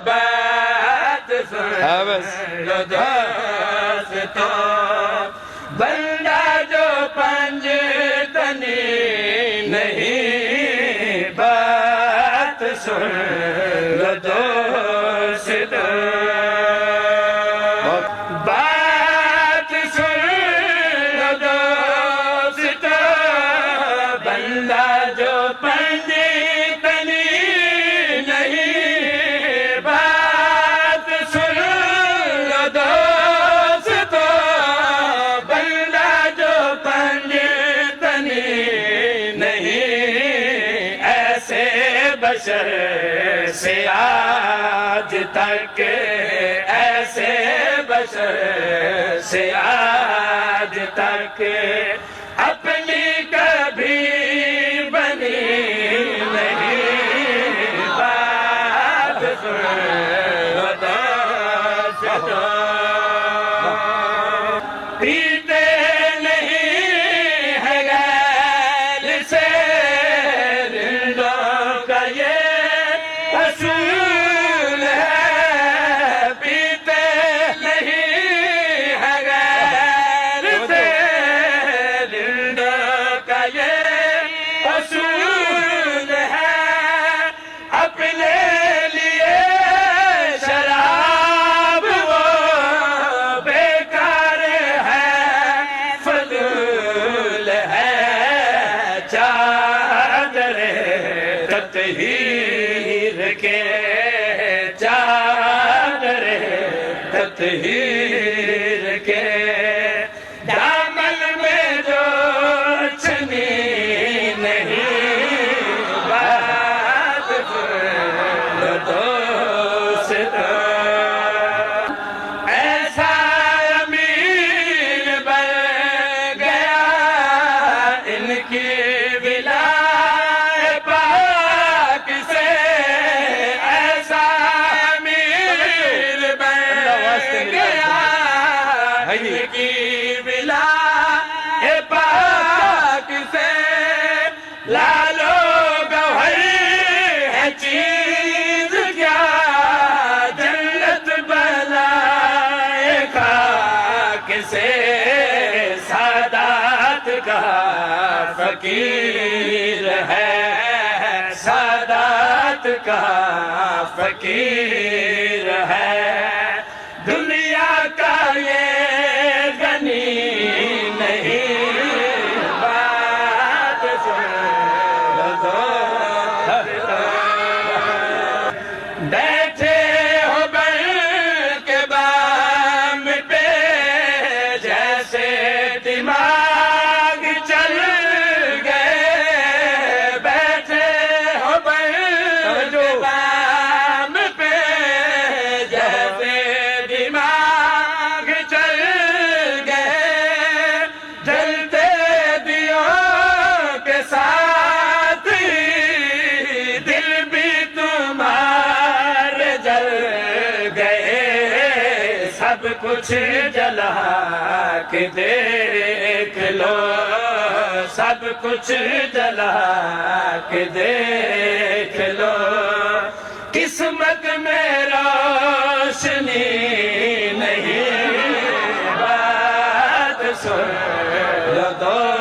بات سن لو دوستو، بندہ جو پنج تنی نہیں، بات سن لو دوستو، بات سن لو دوستو، بندہ جو پنج تنی نہیں، بات سن لو دوستو، بندہ جو پنج تنی نہیں، ایسے بشر سے آج تک، ایسے بشر سے آج تک اپنی کبھی بنی نہیں، بات سن لو دوستو، پیتے نہیں ہے غیر سے رندوں کا یہ اصول ہے، پیتے نہیں ہے غیر سے رندوں کا یہ اصول ہے، اپنے لیے شراب وہ بیکار ہے، فضول ہے، چادر تطہیر کے، چادر تطہیر کے دامن میں جو چھنی نہیں، بات سن لو دوستو، ایسا امیر بن گیا ان کی ولایت پاک سے، ایسا امیر بن گیا ان کی ولایت پاک سے، لالو گوہر ہے چیز کیا، جنت بلائے خاک سے، سادات کا فقیر ہے، سادات کا فقیر ہے، دنیا کا یہ غنی نہیں، بات سن لو دوستو، بیٹھے ہو بن کے بام پہ جیسے دماغ چل گئے، بیٹھے ہو بن کے بام پہ جیسے دماغ چل گئے، جلتے دیوں کے ساتھ ہی دل بھی تمہارے جل گئے، سب کچھ جلا کے دیکھ لو، سب کچھ جلا کے دیکھ لو، قسمت میں روشنی نہیں، بات سن لو دوستو،